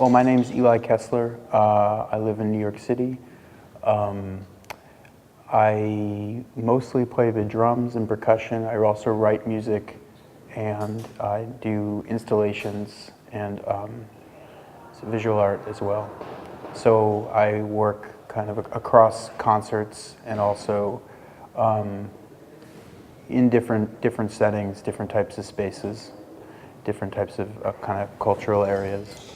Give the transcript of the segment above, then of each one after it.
Well, my name's Eli Keszler. I live in New York City. I mostly play the drums and percussion. I also write music, and I do installations and visual art as well. So I work kind of across concerts and also in different settings, different types of spaces, different types of kind of cultural areas.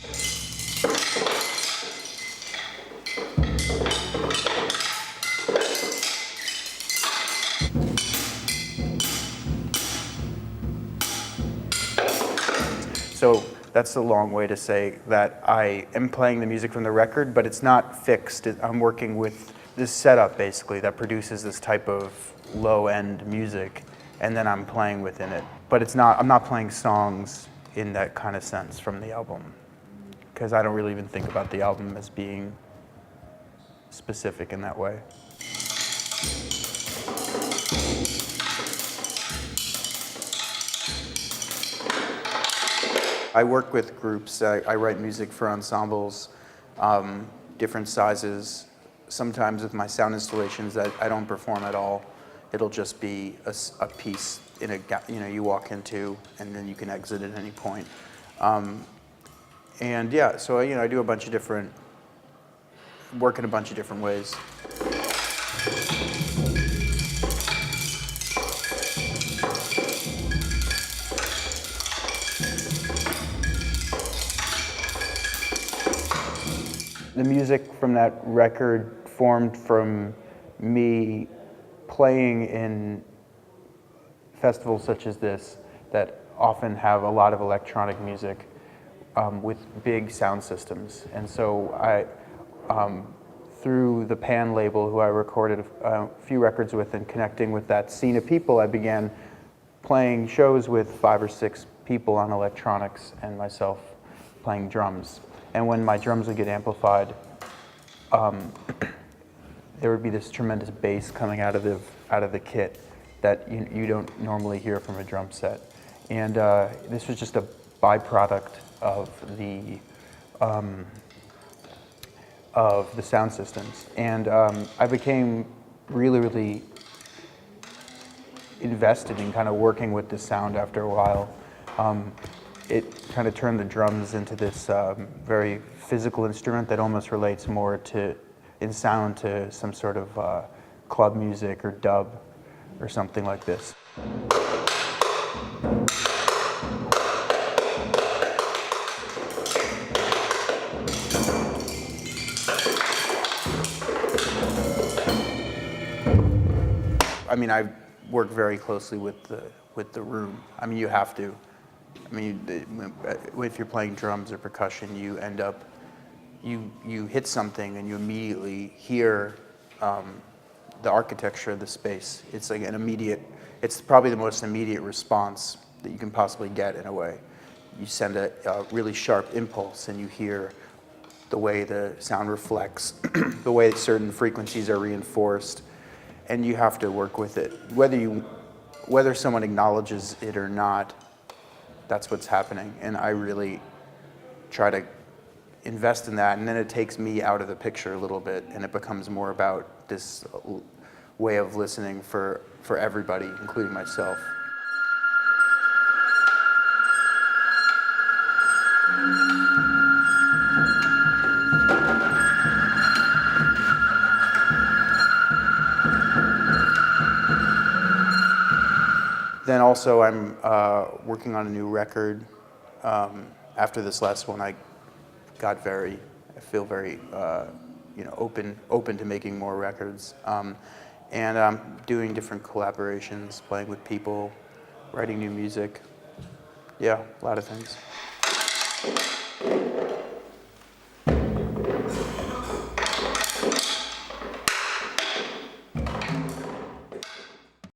So that's a long way to say that I am playing the music from the record, but it's not fixed. I'm working with this setup basically that produces this type of low-end music, and then I'm playing within it. But it's not, I'm not playing songs in that kind of sense from the album, because I don't really even think about the album as being specific in that way. I work with groups. I write music for ensembles, different sizes. Sometimes with my sound installations that I don't perform at all. It'll just be a piece in a, you walk into, and then you can exit at any point. And yeah, so I do a bunch of different, work in a bunch of different ways. The music from that record formed from me playing in festivals such as this that often have a lot of electronic music with big sound systems. And so I, through the Pan label, who I recorded a few records with, and connecting with that scene of people, I began playing shows with 5 or 6 people on electronics and myself playing drums. And when my drums would get amplified, there would be this tremendous bass coming out of the kit that you don't normally hear from a drum set. And this was just a byproduct of the sound systems. And I became really, really invested in kind of working with this sound after a while. It kind of turned the drums into this very physical instrument that almost relates more in sound to some sort of club music or dub or something like this. I mean, I work very closely with the room. I mean, you have to. I mean, if you're playing drums or percussion, you end up, you hit something and you immediately hear the architecture of the space. It's like an immediate, it's probably the most immediate response that you can possibly get in a way. You send a really sharp impulse and you hear the way the sound reflects, the way certain frequencies are reinforced, and you have to work with it. Whether someone acknowledges it or not, that's what's happening, and I really try to invest in that, and then it takes me out of the picture a little bit, and it becomes more about this way of listening for everybody, including myself. Then also I'm working on a new record. After this last one, I feel very open to making more records. And I'm doing different collaborations, playing with people, writing new music. Yeah, a lot of things.